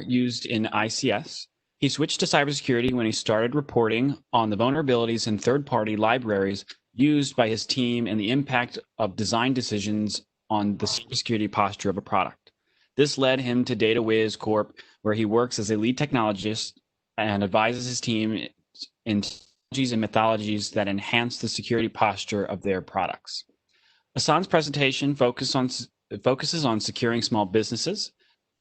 used in ICS. He switched to cybersecurity when he started reporting on the vulnerabilities in third-party libraries used by his team and the impact of design decisions on the cybersecurity posture of a product. This led him to DataWiz Corp, where he works as a lead technologist and advises his team in technologies and methodologies that enhance the security posture of their products. Ahsan's presentation focuses on securing small businesses.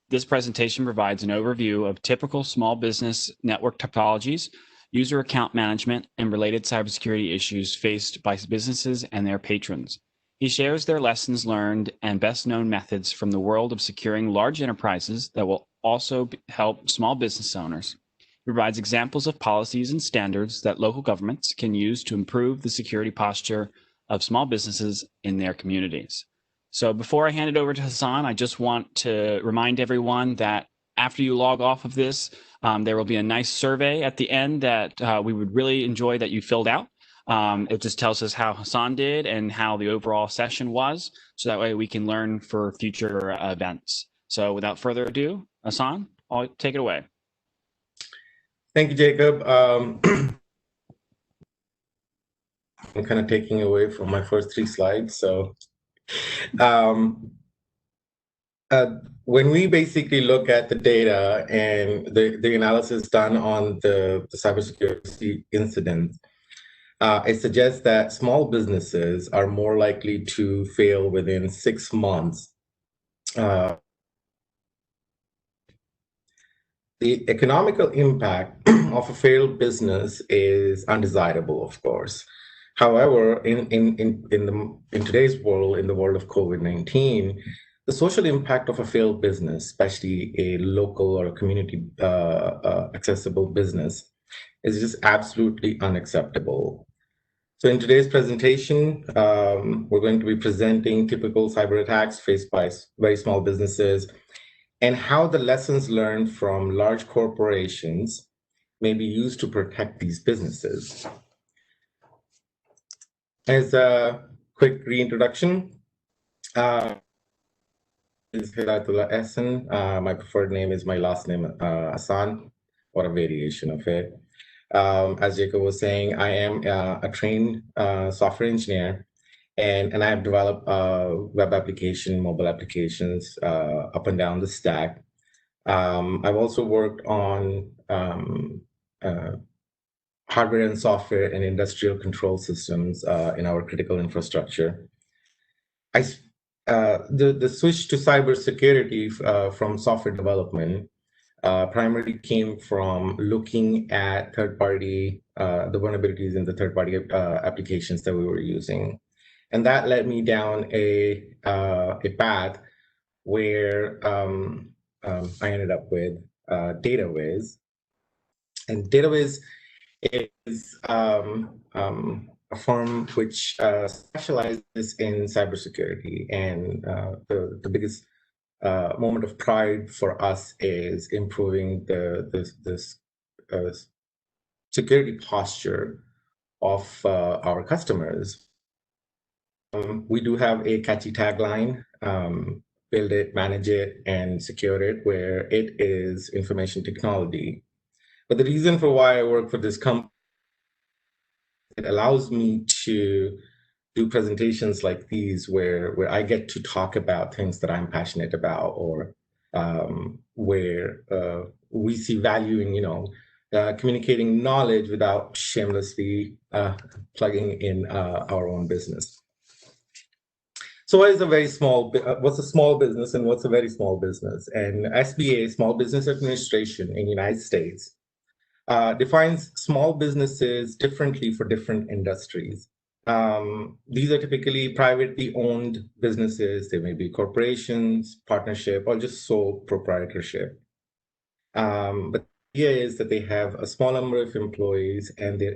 This presentation provides an overview of typical small business network topologies, user account management, and related cybersecurity issues faced by businesses and their patrons. He shares their lessons learned and best known methods from the world of securing large enterprises that will also help small business owners. He provides examples of policies and standards that local governments can use to improve the security posture of small businesses in their communities. So before I hand it over to Ahsan, I just want to remind everyone that after you log off of this, there will be a nice survey at the end that we would really enjoy that you filled out. It just tells us how Ahsan did and how the overall session was, so that way we can learn for future events. So without further ado, Ahsan, I'll take it away. Thank you, Jacob. I'm kind of taking away from my first 3 slides. So when we basically look at the data and the analysis done on the cybersecurity incident, it suggests that small businesses are more likely to fail within 6 months. The economical impact of a failed business is undesirable, of course. However, in today's world, in the world of COVID-19, the social impact of a failed business, especially a local or a community accessible business, is just absolutely unacceptable. So in today's presentation, we're going to be presenting typical cyber attacks faced by very small businesses and how the lessons learned from large corporations may be used to protect these businesses. As a quick reintroduction, is Hidavatullah Ahsan. My preferred name is my last name, Ahsan, or a variation of it. As Jacob was saying, I am a trained software engineer, and I have developed web application, mobile applications up and down the stack. I've also worked on hardware and software and industrial control systems in our critical infrastructure. The switch to cybersecurity from software development primarily came from looking at third-party, the vulnerabilities in the third-party applications that we were using. And that led me down a path where I ended up with DataWiz. And DataWiz is a firm which specializes in cybersecurity. And the biggest moment of pride for us is improving the security posture of our customers. We do have a catchy tagline, build it, manage it, and secure it, where it is information technology. But the reason for why I work for this company, it allows me to do presentations like these where I get to talk about things that I'm passionate about, or where we see value in, communicating knowledge without shamelessly plugging in our own business. So what is a very small, what's a small business and what's a very small business? And SBA, Small Business Administration in the United States, defines small businesses differently for different industries. These are typically privately owned businesses. They may be corporations, partnership, or just sole proprietorship. But the idea is that they have a small number of employees, and their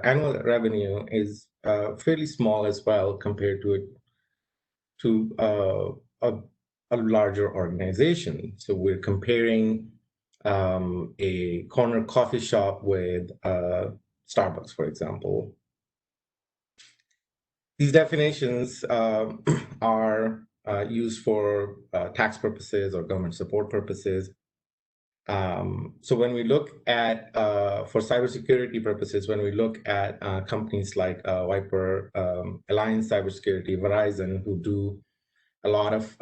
annual revenue is fairly small as well compared to a larger organization. So we're comparing a corner coffee shop with Starbucks, for example. These definitions are used for tax purposes or government support purposes. So when we look at, for cybersecurity purposes, when we look at companies like Viper, Alliance Cybersecurity, Verizon, who do a lot of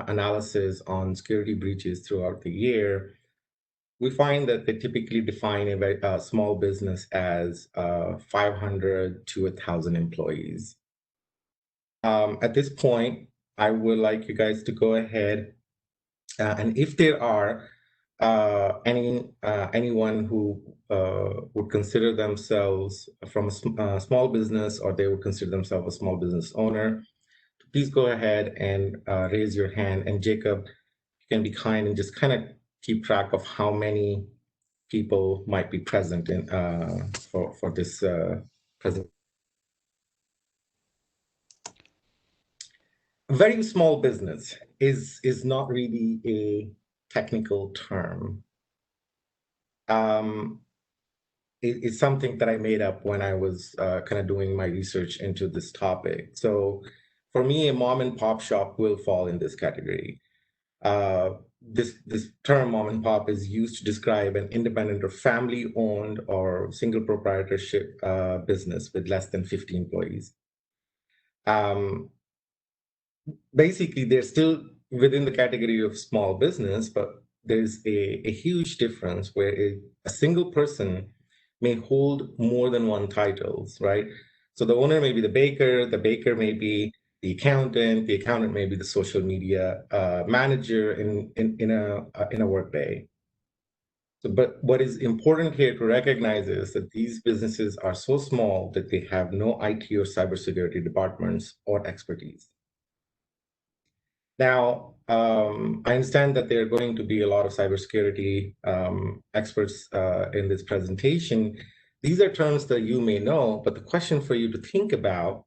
analysis on security breaches throughout the year, we find that they typically define a very small business as 500 to 1,000 employees. At this point, I would like you guys to go ahead and if there are anyone who would consider themselves from a small business, or they would consider themselves a small business owner, please go ahead and raise your hand. And Jacob, you can be kind and just kind of keep track of how many people might be present in for this present. Very small business is not really a technical term. It's something that I made up when I was kind of doing my research into this topic. So for me, a mom and pop shop will fall in this category. This term mom and pop is used to describe an independent or family owned or single proprietorship business with less than 50 employees. Basically, they're still within the category of small business, but there's a huge difference where a single person may hold more than one titles, right? So the owner may be the baker may be the accountant may be the social media manager in a workday. So, but what is important here to recognize is that these businesses are so small that they have no IT or cybersecurity departments or expertise. Now, I understand that there are going to be a lot of cybersecurity experts in this presentation. These are terms that you may know, but the question for you to think about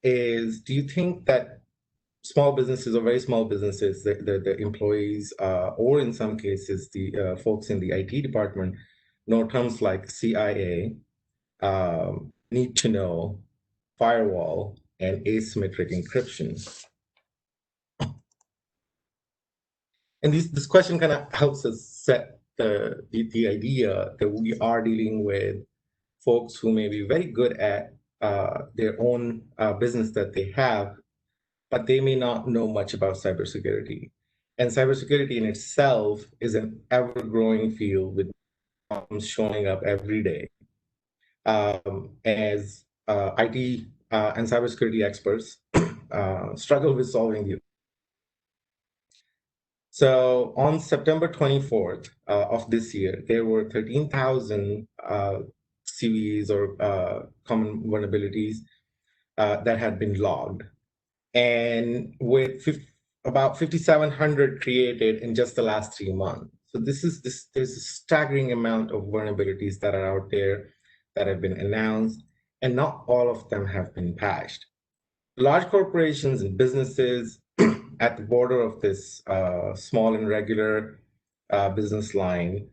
is, do you think that small businesses or very small businesses, the employees, or in some cases, the folks in the IT department, know terms like CIA, need to know, firewall, and asymmetric encryption? And this question kind of helps us set the idea that we are dealing with folks who may be very good at their own business that they have, but they may not know much about cybersecurity. And cybersecurity in itself is an ever-growing field with problems showing up every day. As IT and cybersecurity experts struggle with solving the. So on September 24th of this year, there were 13,000 CVEs or common vulnerabilities that had been logged. And with about 5,700 created in just the last 3 months. So there's a staggering amount of vulnerabilities that are out there that have been announced, and not all of them have been patched. Large corporations and businesses at the border of this small and regular business line,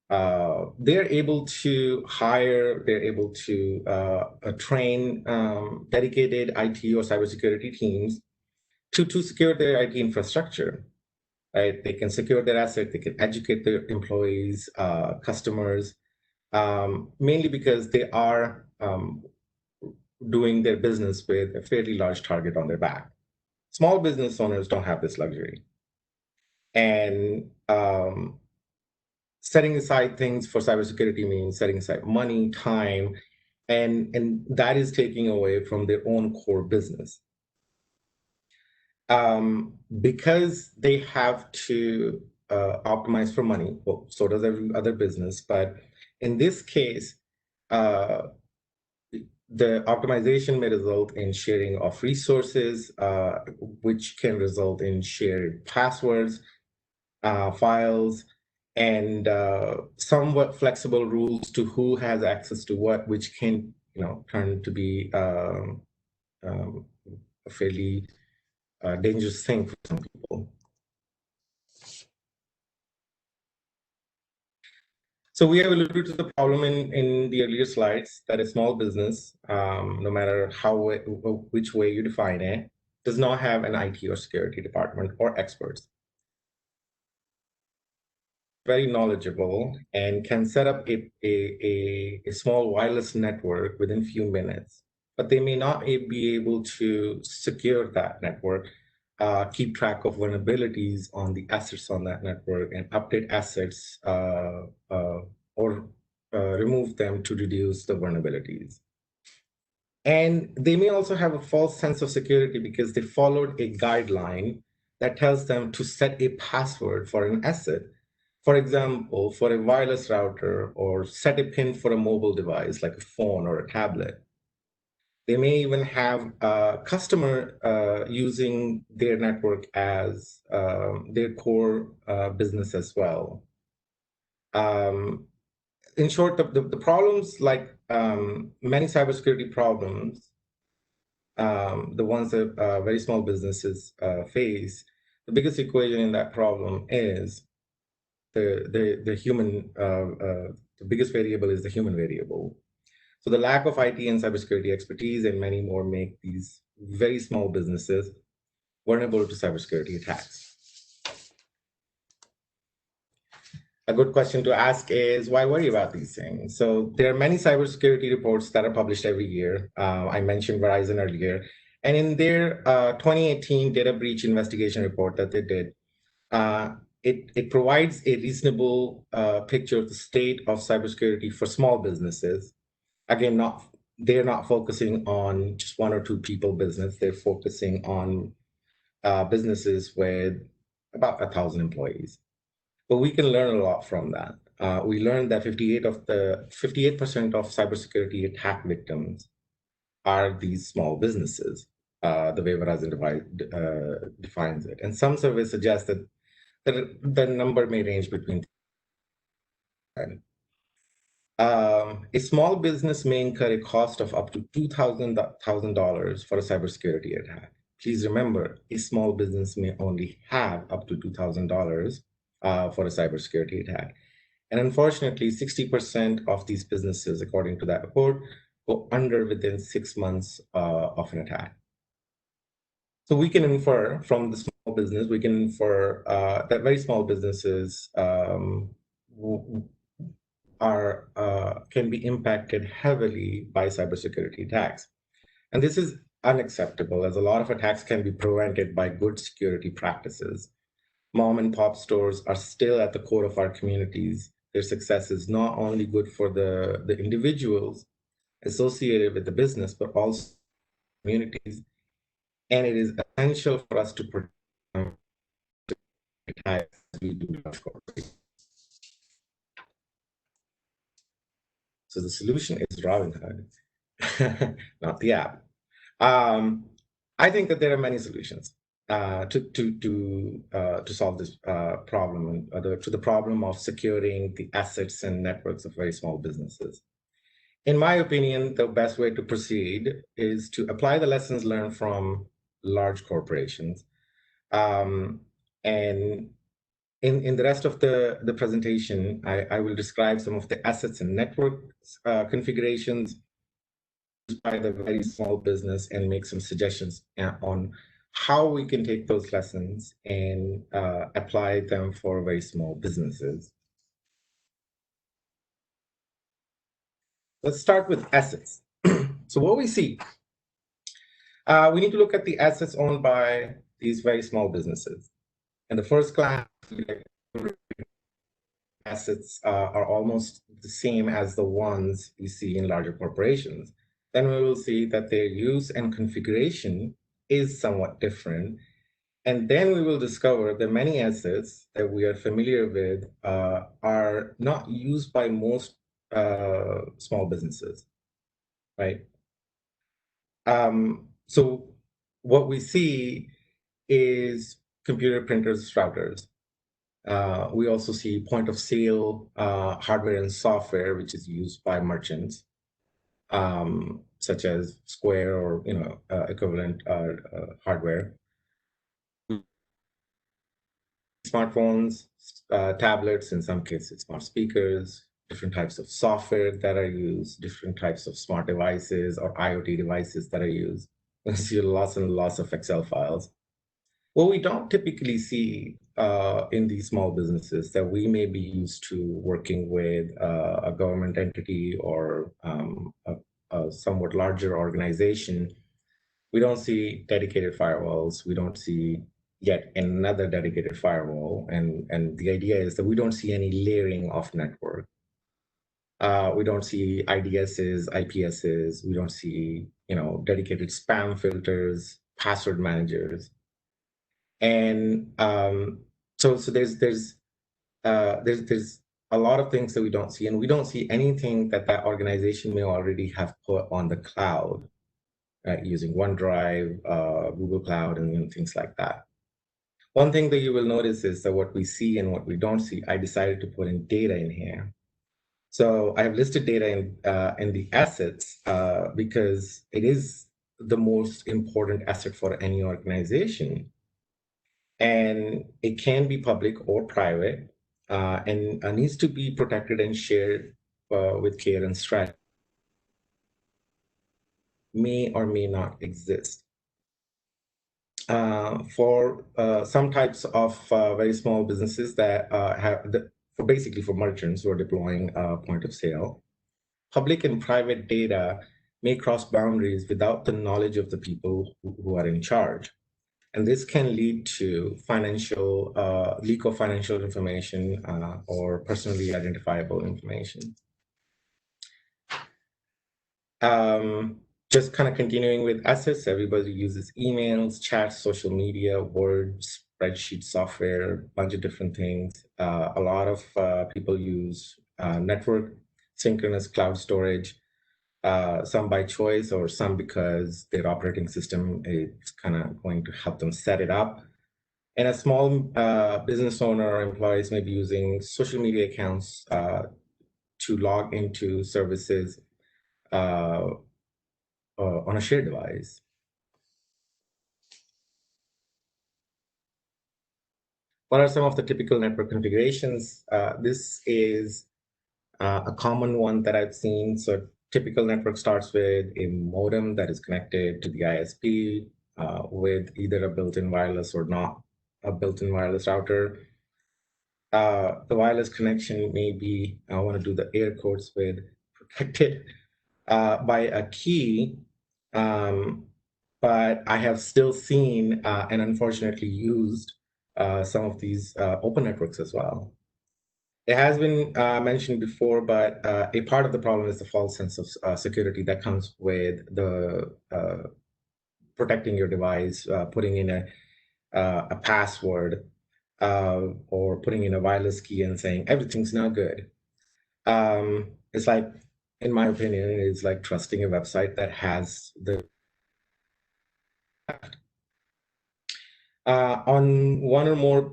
they're able to hire, they're able to train dedicated IT or cybersecurity teams to secure their IT infrastructure. Right? They can secure their asset, they can educate their employees, customers, mainly because they are doing their business with a fairly large target on their back. Small business owners don't have this luxury. And setting aside things for cybersecurity means setting aside money, time, and that is taking away from their own core business. Because they have to optimize for money, well, so does every other business, but in this case, the optimization may result in sharing of resources, which can result in shared passwords, files, and somewhat flexible rules to who has access to what, which can, turn to be a fairly dangerous thing for some people. So we have alluded to the problem in the earlier slides, that a small business, no matter which way you define it, does not have an IT or security department or experts. very knowledgeable and can set up a small wireless network within few minutes, but they may not be able to secure that network, keep track of vulnerabilities on the assets on that network, and update assets or remove them to reduce the vulnerabilities. And they may also have a false sense of security because they followed a guideline that tells them to set a password for an asset. For example, for a wireless router, or set a PIN for a mobile device like a phone or a tablet. They may even have a customer using their network as their core business as well. In short, the problems, like many cybersecurity problems, the ones that very small businesses face, the biggest equation in that problem is the human. The biggest variable is the human variable. So the lack of IT and cybersecurity expertise and many more make these very small businesses vulnerable to cybersecurity attacks. A good question to ask is, why worry about these things? So there are many cybersecurity reports that are published every year. I mentioned Verizon earlier. And in their 2018 data breach investigation report that they did, it provides a reasonable picture of the state of cybersecurity for small businesses. Again, they're not focusing on just one or two people business. They're focusing on businesses with about 1,000 employees. But we can learn a lot from that. We learned that 58% of cybersecurity attack victims are these small businesses, the way Verizon defines it. And some surveys suggest that the number may range between 10. A small business may incur a cost of up to $2,000 for a cybersecurity attack. Please remember, a small business may only have up to $2,000 for a cybersecurity attack. And unfortunately, 60% of these businesses, according to that report, go under within 6 months of an attack. So we can infer from the small business, we can infer that very small businesses can be impacted heavily by cybersecurity attacks. And this is unacceptable, as a lot of attacks can be prevented by good security practices. Mom and pop stores are still at the core of our communities. Their success is not only good for the individuals associated with the business, but also communities. And it is essential for us to protect them as we do large corporations. So the solution is Robinhood, not the app. I think that there are many solutions to solve this problem, to the problem of securing the assets and networks of very small businesses. In my opinion, the best way to proceed is to apply the lessons learned from large corporations. And in the rest of the presentation, I will describe some of the assets and network configurations by the very small business and make some suggestions on how we can take those lessons and apply them for very small businesses. Let's start with assets. So what we see, we need to look at the assets owned by these very small businesses. And the first class assets are almost the same as the ones we see in larger corporations. Then we will see that their use and configuration is somewhat different. And then we will discover that many assets that we are familiar with are not used by most small businesses, right? So what we see is computer printers, routers. We also see point of sale hardware and software, which is used by merchants, such as Square or equivalent hardware. Smartphones, tablets, in some cases, smart speakers, different types of software that are used, different types of smart devices or IoT devices that are used. We see lots and lots of Excel files. What we don't typically see in these small businesses that we may be used to working with a government entity or a somewhat larger organization. We don't see dedicated firewalls. We don't see yet another dedicated firewall. And the idea is that we don't see any layering of network. We don't see IDSs, IPSs. We don't see, dedicated spam filters, password managers. And so there's a lot of things that we don't see, and we don't see anything that organization may already have put on the cloud, using OneDrive, Google Cloud, and things like that. One thing that you will notice is that what we see and what we don't see, I decided to put in data in here. So I have listed data in the assets because it is the most important asset for any organization. And it can be public or private, and needs to be protected and shared with care and strategy. May or may not exist. For some types of very small businesses that for merchants who are deploying point of sale, public and private data may cross boundaries without the knowledge of the people who are in charge. And this can lead to leak of financial information or personally identifiable information. Just kind of continuing with assets, everybody uses emails, chats, social media, Word, spreadsheet software, a bunch of different things. A lot of people use network synchronous cloud storage, some by choice or some because their operating system is kind of going to help them set it up. And a small business owner or employees may be using social media accounts to log into services on a shared device. What are some of the typical network configurations? This is a common one that I've seen. So typical network starts with a modem that is connected to the ISP with either a built-in wireless or not a built-in wireless router. The wireless connection may be, I want to do the air quotes with, protected by a key, but I have still seen and unfortunately used some of these open networks as well. It has been mentioned before, but a part of the problem is the false sense of security that comes with the protecting your device, putting in a password, or putting in a wireless key and saying everything's now good. It's like, in my opinion, it's like trusting a website that has the on one or more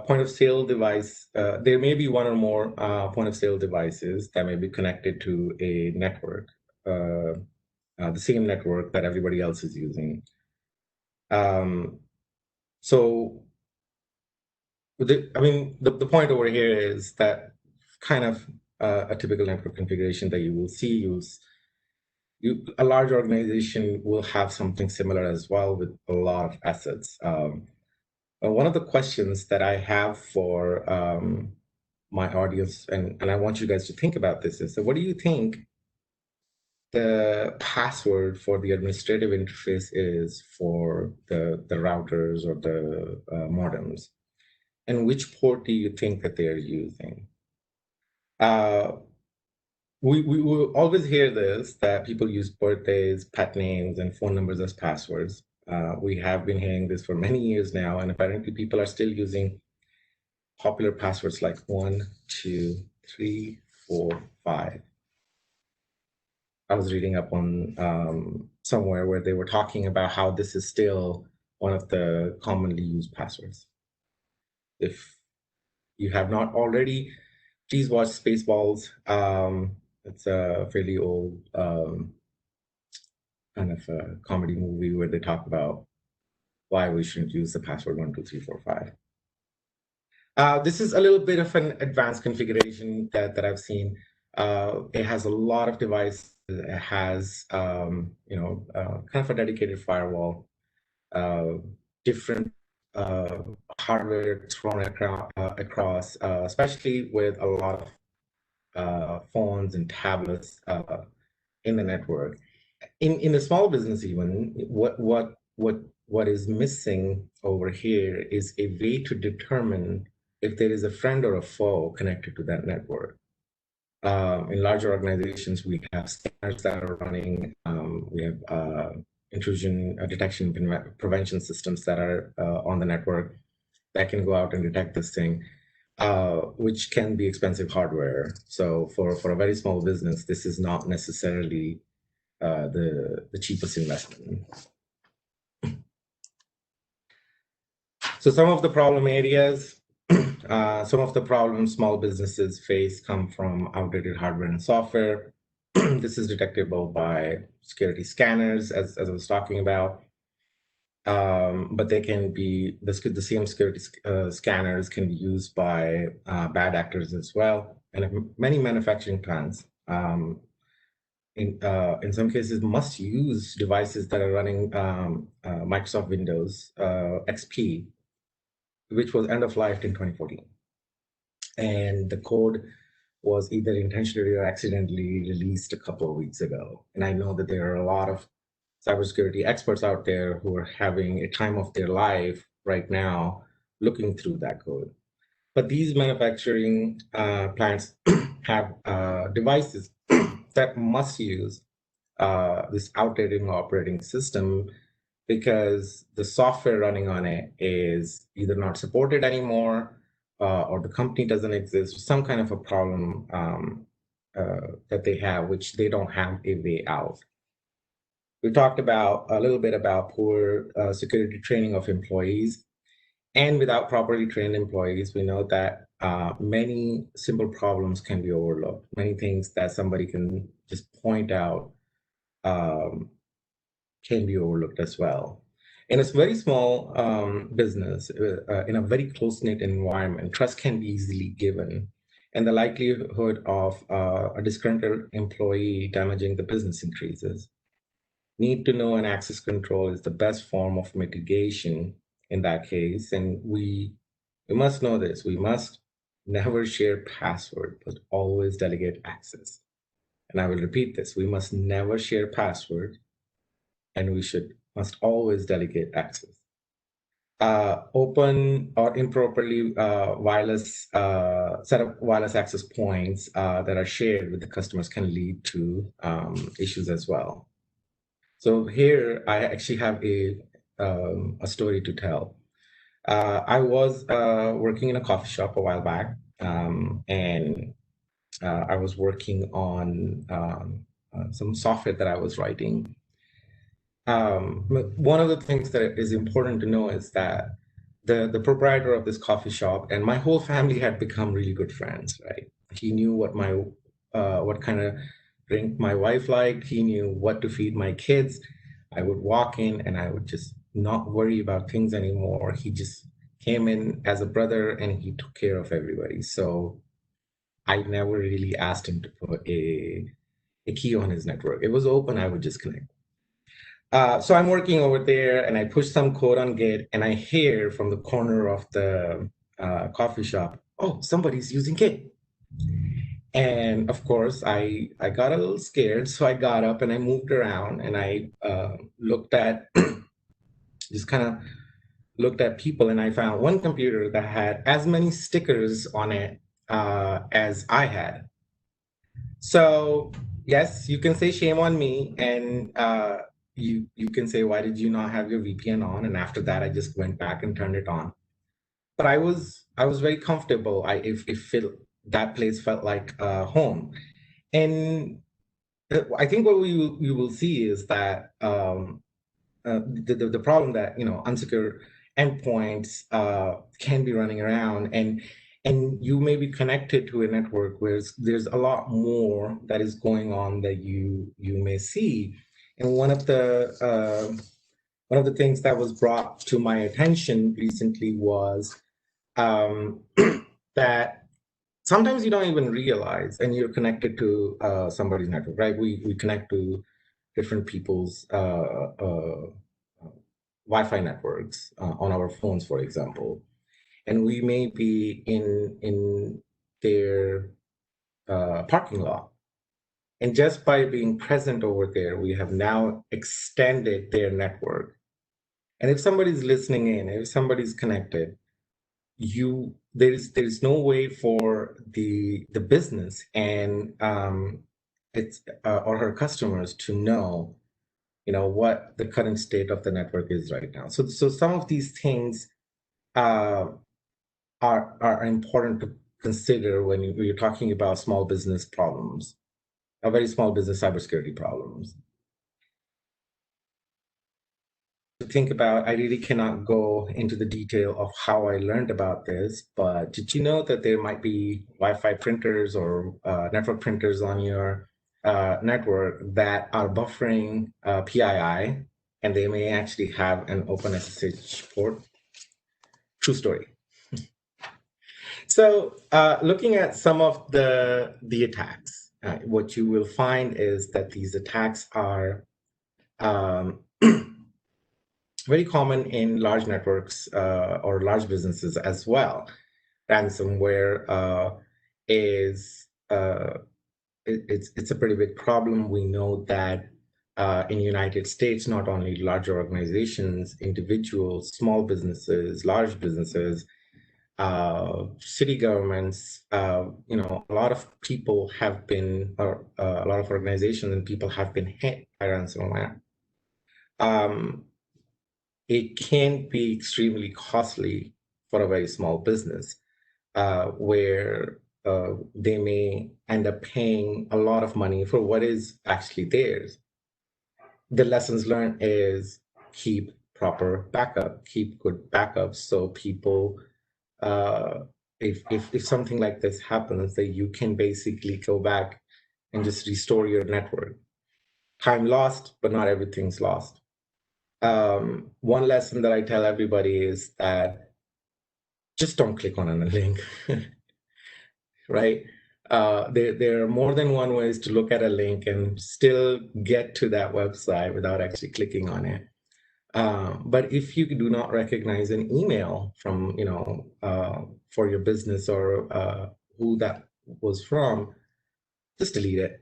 point of sale device, there may be one or more point of sale devices that may be connected to a network, the same network that everybody else is using. So the point over here is that kind of a typical network configuration that you will see a large organization will have something similar as well with a lot of assets. One of the questions that I have for my audience, and I want you guys to think about this, is, so what do you think the password for the administrative interface is for the routers or the modems? And which port do you think that they're using? We will always hear this, that people use birthdays, pet names, and phone numbers as passwords. We have been hearing this for many years now, and apparently people are still using popular passwords like 1, 2, 3, 4, 5. I was reading up on somewhere where they were talking about how this is still one of the commonly used passwords. If you have not already, please watch Spaceballs. It's a fairly old kind of a comedy movie where they talk about why we shouldn't use the password 1, 2, 3, 4, 5. This is a little bit of an advanced configuration that I've seen. It has a lot of devices. It has kind of a dedicated firewall, different hardware thrown across, especially with a lot of phones and tablets in the network. In a small business, even what is missing over here is a way to determine if there is a friend or a foe connected to that network. In larger organizations, we have scanners that are running. We have intrusion detection prevention systems that are on the network that can go out and detect this thing, which can be expensive hardware. So for a very small business, this is not necessarily the cheapest investment. So some of the problem areas, some of the problems small businesses face come from outdated hardware and software. This is detectable by security scanners, as I was talking about. But they can be, the same security scanners can be used by bad actors as well. And many manufacturing plants, in some cases, must use devices that are running Microsoft Windows XP, which was end of life in 2014. And the code was either intentionally or accidentally released a couple of weeks ago. And I know that there are a lot of cybersecurity experts out there who are having a time of their life right now looking through that code. But these manufacturing plants have devices that must use this outdated operating system because the software running on it is either not supported anymore or the company doesn't exist, some kind of a problem that they have, which they don't have a way out. We talked about a little bit about poor security training of employees. And without properly trained employees, we know that many simple problems can be overlooked. Many things that somebody can just point out can be overlooked as well. In a very small business, in a very close-knit environment, trust can be easily given. And the likelihood of a disgruntled employee damaging the business increases. Need to know and access control is the best form of mitigation in that case. And we must know this. We must never share password, but always delegate access. And I will repeat this. We must never share password, and we must always delegate access. Open or improperly wireless set of wireless access points that are shared with the customers can lead to issues as well. So here I actually have a story to tell. I was working in a coffee shop a while back, and I was working on some software that I was writing. One of the things that is important to know is that the proprietor of this coffee shop and my whole family had become really good friends, right? He knew what kind of drink my wife liked. He knew what to feed my kids. I would walk in and I would just not worry about things anymore. He just came in as a brother and he took care of everybody. So I never really asked him to put a key on his network. It was open, I would just connect. So I'm working over there and I push some code on Git and I hear from the corner of the coffee shop, oh, somebody's using Git. And of course, I got a little scared. So I got up and I moved around and I looked at, just kind of looked at people, and I found one computer that had as many stickers on it as I had. So yes, you can say shame on me, and you can say, why did you not have your VPN on? And after that, I just went back and turned it on. But I was very comfortable. That place felt like home. And I think what we will see is that the problem that unsecure endpoints can be running around, and you may be connected to a network where there's a lot more that is going on that you may see. And one of the things that was brought to my attention recently was that sometimes you don't even realize, and you're connected to somebody's network, right? We connect to different people's Wi-Fi networks on our phones, for example, and we may be in their parking lot. And just by being present over there, we have now extended their network. And if somebody's listening in, if somebody's connected, there's no way for the business and its or her customers to know, what the current state of the network is right now. So some of these things uh, are important to consider when you're talking about small business problems, very small business cybersecurity problems. To think about, I really cannot go into the detail of how I learned about this, but did you know that there might be Wi-Fi printers or network printers on your network that are buffering PII, and they may actually have an open SSH port? True story. So looking at some of the attacks, what you will find is that these attacks are um, very common in large networks or large businesses as well. Ransomware is it's a pretty big problem. We know that in the United States, not only larger organizations, individuals, small businesses, large businesses, city governments, a lot of people have been, or a lot of organizations and people have been hit by ransomware. It can be extremely costly for a very small business, where they may end up paying a lot of money for what is actually theirs. The lessons learned is keep proper backup, keep good backups, so people, if something like this happens, that you can basically go back and just restore your network. Time lost, but not everything's lost. One lesson that I tell everybody is that just don't click on a link, right? There are more than one ways to look at a link and still get to that website without actually clicking on it. But if you do not recognize an email from, for your business or who that was from, just delete it.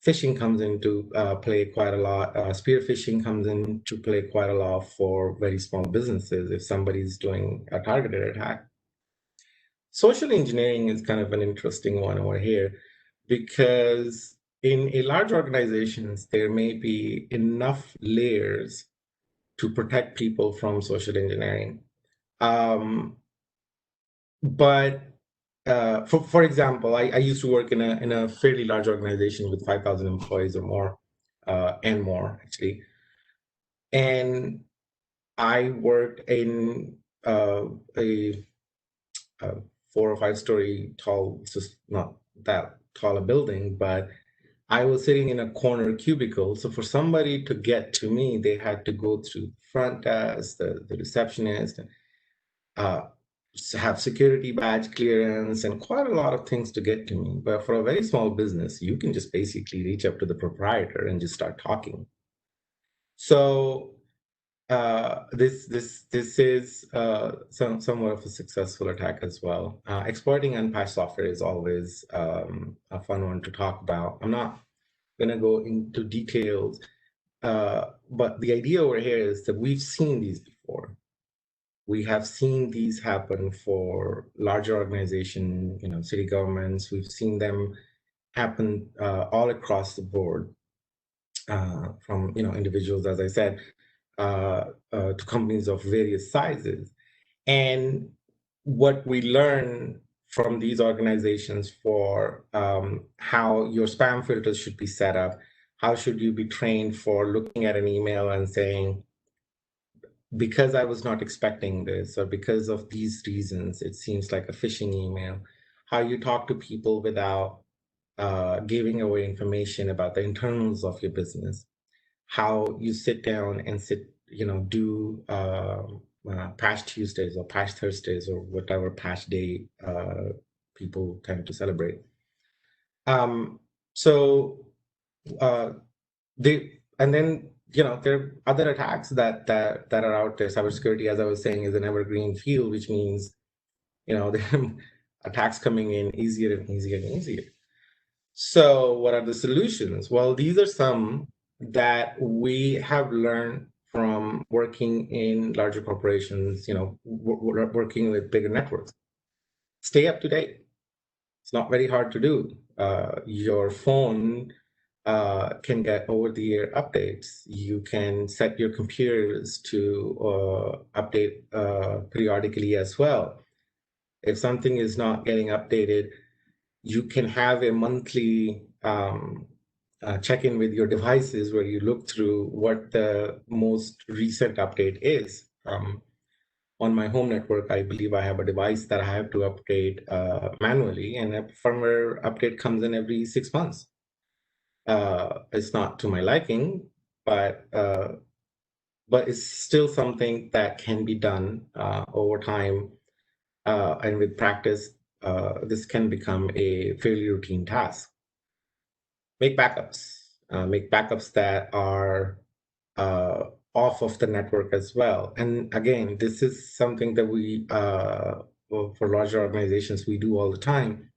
Phishing comes into play quite a lot. Spear phishing comes into play quite a lot for very small businesses if somebody's doing a targeted attack. Social engineering is kind of an interesting one over here because in a large organizations, there may be enough layers to protect people from social engineering. But for example, I used to work in a fairly large organization with 5,000 employees or more, and more actually. And I worked in a 4 or 5 story tall, it's just not that tall a building, but I was sitting in a corner cubicle. So for somebody to get to me, they had to go through the front desk, the receptionist, uh, have security badge clearance, and quite a lot of things to get to me. But for a very small business, you can just basically reach up to the proprietor and just start talking. So this is somewhat of a successful attack as well. Exploiting unpatched software is always a fun one to talk about. I'm not going to go into details, but the idea over here is that we've seen these before. We have seen these happen for larger organizations, city governments. We've seen them happen all across the board, from individuals, as I said, to companies of various sizes. And what we learn from these organizations for how your spam filters should be set up, how should you be trained for looking at an email and saying, because I was not expecting this, or because of these reasons, it seems like a phishing email. How you talk to people without giving away information about the internals of your business. How you sit down and do Patch Tuesdays or Patch Thursdays or whatever patch day people tend to celebrate. So they, and then there are other attacks that are out there. Cybersecurity, as I was saying, is an evergreen field, which means, there are attacks coming in easier and easier and easier. So what are the solutions? Well, these are some that we have learned from working in larger corporations, working with bigger networks. Stay up to date. It's not very hard to do. Your phone can get over-the-air updates. You can set your computers to update periodically as well. If something is not getting updated, you can have a monthly check-in with your devices where you look through what the most recent update is. On my home network, I believe I have a device that I have to update manually, and a firmware update comes in every 6 months. It's not to my liking, but it's still something that can be done over time, and with practice, this can become a fairly routine task. Make backups that are off of the network as well. And again, this is something that we, for larger organizations, we do all the time.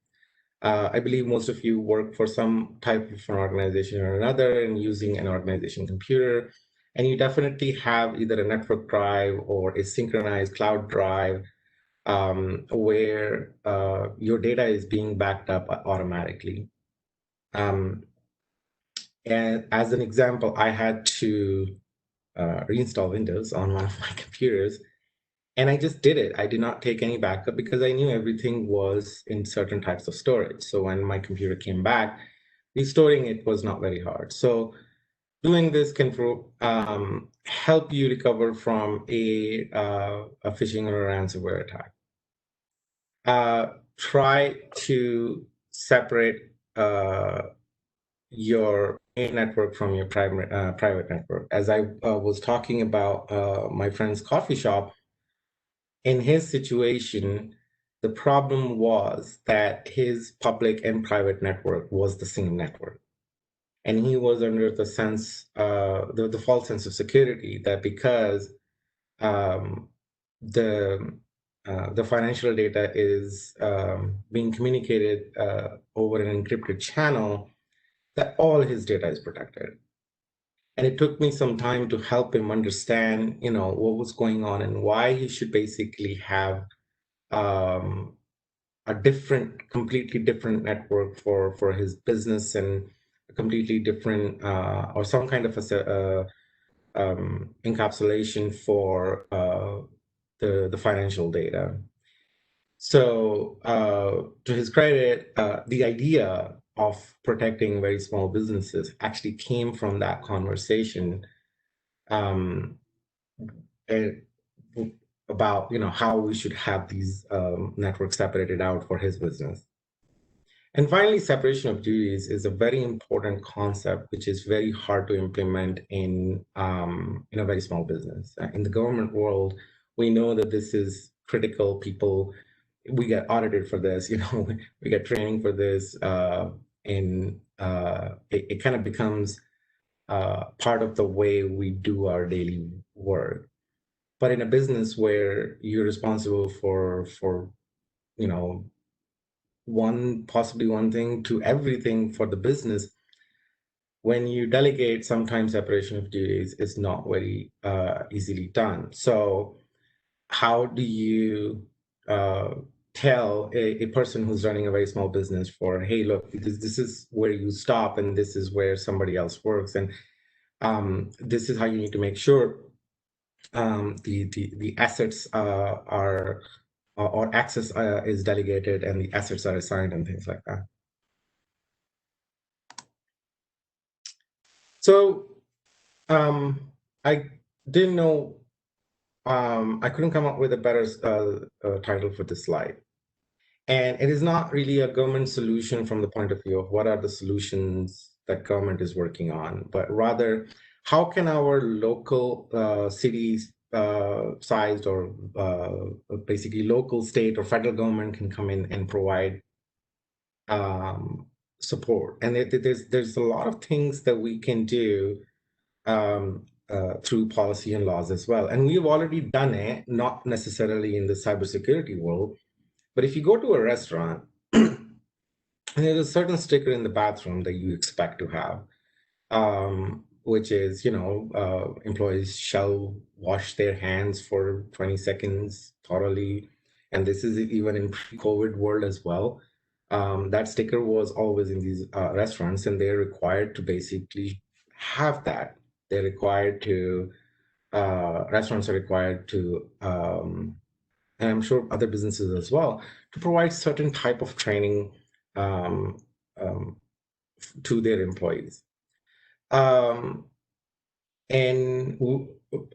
I believe most of you work for some type of an organization or another and using an organization computer. And you definitely have either a network drive or a synchronized cloud drive where your data is being backed up automatically. And as an example, I had to reinstall Windows on one of my computers. And I just did it. I did not take any backup because I knew everything was in certain types of storage. So when my computer came back, restoring it was not very hard. So doing this can help you recover from a phishing or a ransomware attack. Try to separate your main network from your private network. As I was talking about my friend's coffee shop, in his situation, the problem was that his public and private network was the same network. And he was under the false sense of security that because the financial data is being communicated over an encrypted channel, that all his data is protected. And it took me some time to help him understand, what was going on and why he should basically have a completely different network for his business and a completely different or some kind of encapsulation for the financial data. So to his credit, the idea of protecting very small businesses actually came from that conversation about how we should have these networks separated out for his business. And finally, separation of duties is a very important concept, which is very hard to implement in a very small business. In the government world, we know that this is critical. We get audited for this, we get training for this, and it kind of becomes part of the way we do our daily work. But in a business where you're responsible for possibly one thing to everything for the business, when you delegate, sometimes separation of duties is not very easily done. So how do you tell a person who's running a very small business hey, look, this is where you stop and this is where somebody else works, and this is how you need to make sure the assets are or access is delegated and the assets are assigned and things like that. So I didn't know, I couldn't come up with a better title for this slide. And it is not really a government solution from the point of view of what are the solutions that government is working on, but rather how can our local cities sized or basically local, state, or federal government can come in and provide support. And there's a lot of things that we can do through policy and laws as well. And we've already done it, not necessarily in the cybersecurity world, but if you go to a restaurant, there's a certain sticker in the bathroom that you expect to have, which is, employees shall wash their hands for 20 seconds thoroughly. And this is even in pre-COVID world as well. That sticker was always in these restaurants, and they're required to basically have that. They're required to, restaurants are required to, and I'm sure other businesses as well, to provide certain type of training um, um, to their employees. And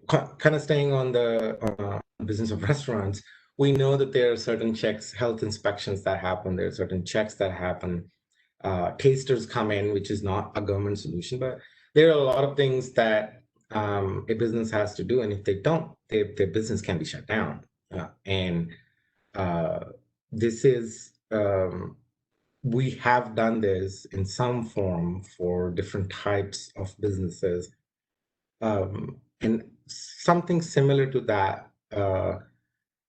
kind of staying on the business of restaurants, we know that there are certain checks, health inspections that happen. There are certain checks that happen. Tasters come in, which is not a government solution, but there are a lot of things that a business has to do. And if they don't, their business can be shut down. And this is, we have done this in some form for different types of businesses. And something similar to that,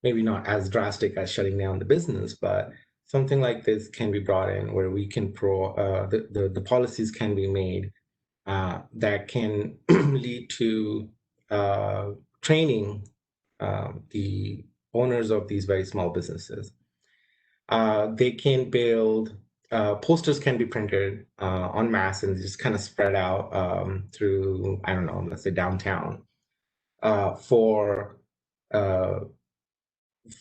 maybe not as drastic as shutting down the business, but something like this can be brought in where we can the policies can be made that can lead to training the owners of these very small businesses. They can build posters can be printed en masse and just kind of spread out through, I don't know, let's say downtown for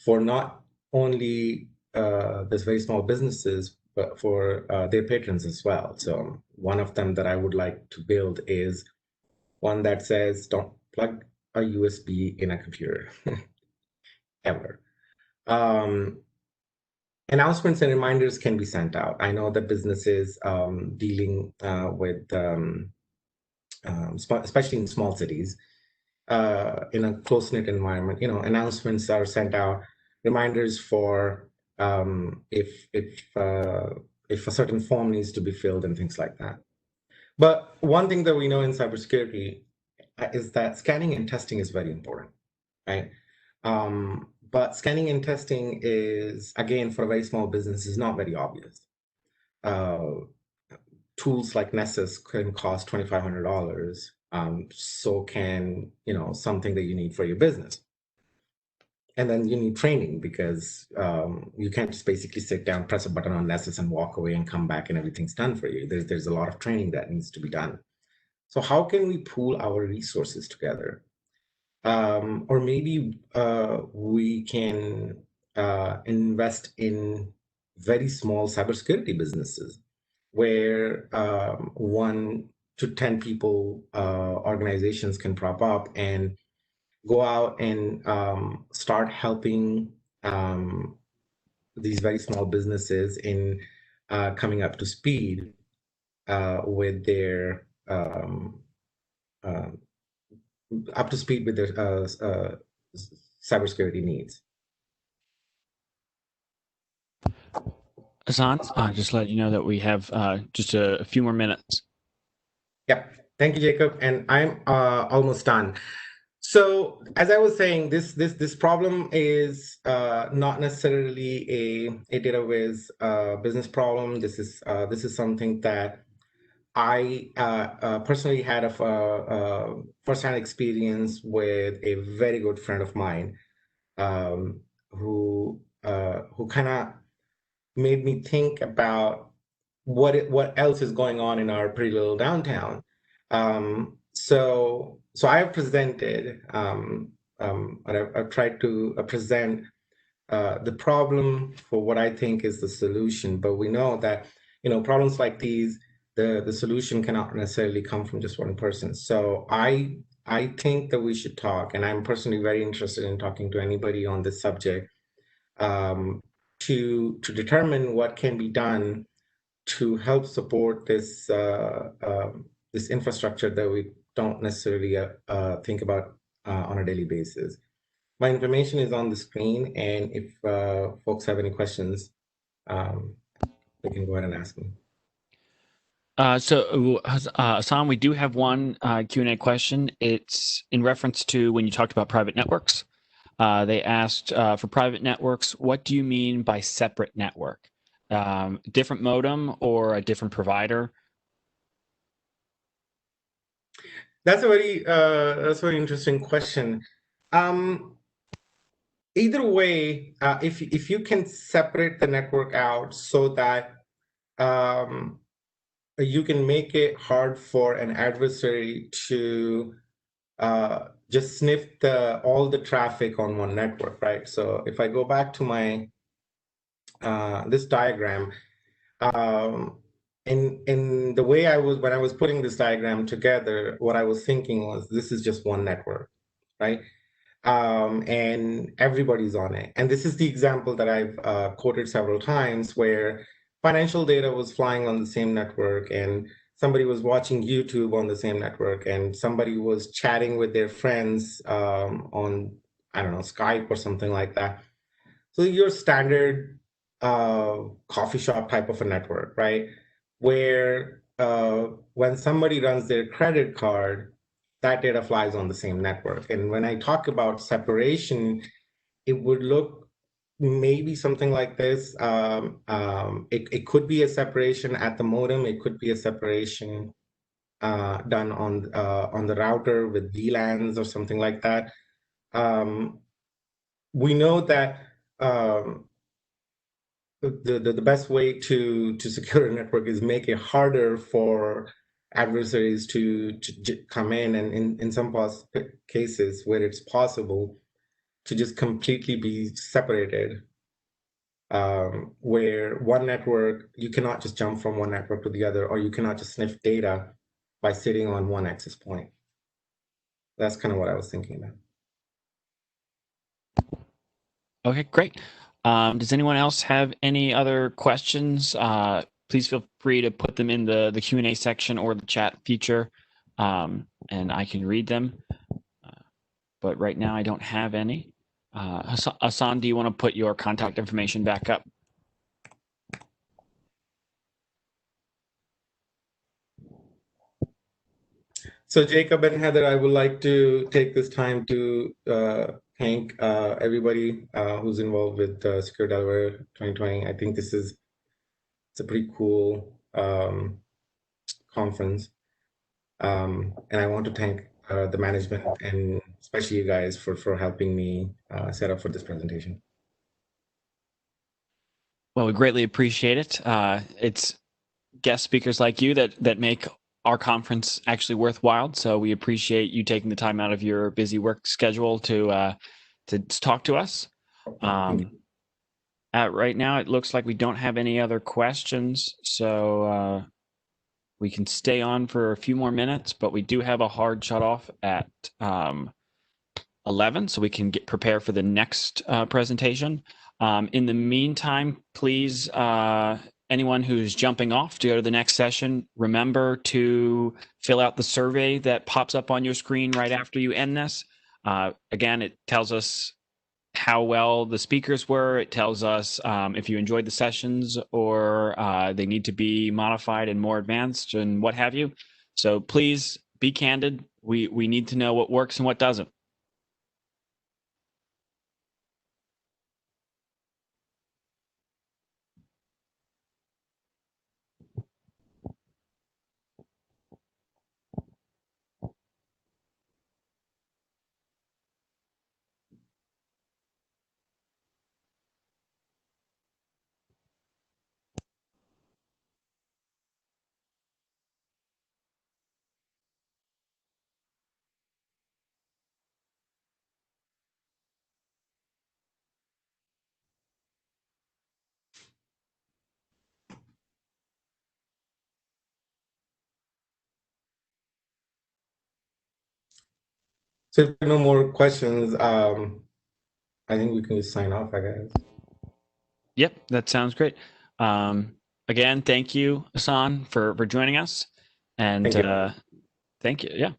not only these very small businesses, but for their patrons as well. So one of them that I would like to build is one that says, don't plug a USB in a computer ever. Announcements and reminders can be sent out. I know that businesses dealing with, especially in small cities, in a close-knit environment, announcements are sent out, reminders for if a certain form needs to be filled and things like that. But one thing that we know in cybersecurity is that scanning and testing is very important, right? But scanning and testing is, again, for a very small business, is not very obvious. Tools like Nessus can cost $2,500. So can, something that you need for your business. And then you need training because you can't just basically sit down, press a button on Nessus and walk away and come back and everything's done for you. There's a lot of training that needs to be done. So how can we pool our resources together? Or maybe we can invest in very small cybersecurity businesses where 1 to 10 people organizations can prop up and go out and start helping these very small businesses in coming up to speed with their cybersecurity needs. Hassan, just let you know that we have just a few more minutes. Yep. Thank you, Jacob. And I'm almost done. So as I was saying, this problem is not necessarily a Dataware's business problem. This is something that I personally had a firsthand experience with a very good friend of mine who kind of made me think about what else is going on in our pretty little downtown. So I have presented, I've tried to present the problem for what I think is the solution. But we know that problems like these, the solution cannot necessarily come from just one person. So I think that we should talk, and I'm personally very interested in talking to anybody on this subject to determine what can be done to help support this this infrastructure that we don't necessarily think about on a daily basis. My information is on the screen, and if folks have any questions, they can go ahead and ask me. Hassan, we do have one Q&A question. It's in reference to when you talked about private networks. They asked, for private networks, what do you mean by separate network? Different modem or a different provider? That's a very interesting question. Either way, if you can separate the network out so that um, you can make it hard for an adversary to just sniff all the traffic on one network, right? So if I go back to my this diagram, um, in the way when I was putting this diagram together, what I was thinking was this is just one network, right? And everybody's on it. And this is the example that I've quoted several times where financial data was flying on the same network and somebody was watching YouTube on the same network and somebody was chatting with their friends on, I don't know, Skype or something like that. So your standard coffee shop type of a network, right? Where when somebody runs their credit card, that data flies on the same network. And when I talk about separation, it would look maybe something like this. It could be a separation at the modem. It could be a separation done on the router with VLANs or something like that. We know that um, the best way to secure a network is make it harder for adversaries to come in, and in some cases where it's possible to just completely be separated, where one network, you cannot just jump from one network to the other, or you cannot just sniff data by sitting on one access point. That's kind of what I was thinking about. Okay, great. Does anyone else have any other questions? Please feel free to put them in the Q&A section or the chat feature, and I can read them. But right now I don't have any. Hassan, do you want to put your contact information back up? So Jacob and Heather, I would like to take this time to thank everybody who's involved with Secure Delaware 2020. I think it's a pretty cool conference. And I want to thank the management and especially you guys for helping me set up for this presentation. Well, we greatly appreciate it. It's guest speakers like you that make our conference actually worthwhile. So we appreciate you taking the time out of your busy work schedule to talk to us. Right now, it looks like we don't have any other questions, so we can stay on for a few more minutes. But we do have a hard shut off at 11, so we can get prepared for the next presentation. In the meantime, please, anyone who's jumping off to go to the next session, remember to fill out the survey that pops up on your screen right after you end this. Again, it tells us how well the speakers were. It tells us if you enjoyed the sessions or they need to be modified and more advanced and what have you. So please be candid. We need to know what works and what doesn't. So if there are no more questions, I think we can just sign off, I guess. Yep, that sounds great. Again, thank you, Hassan, for joining us. And Thank you. thank you. Yeah.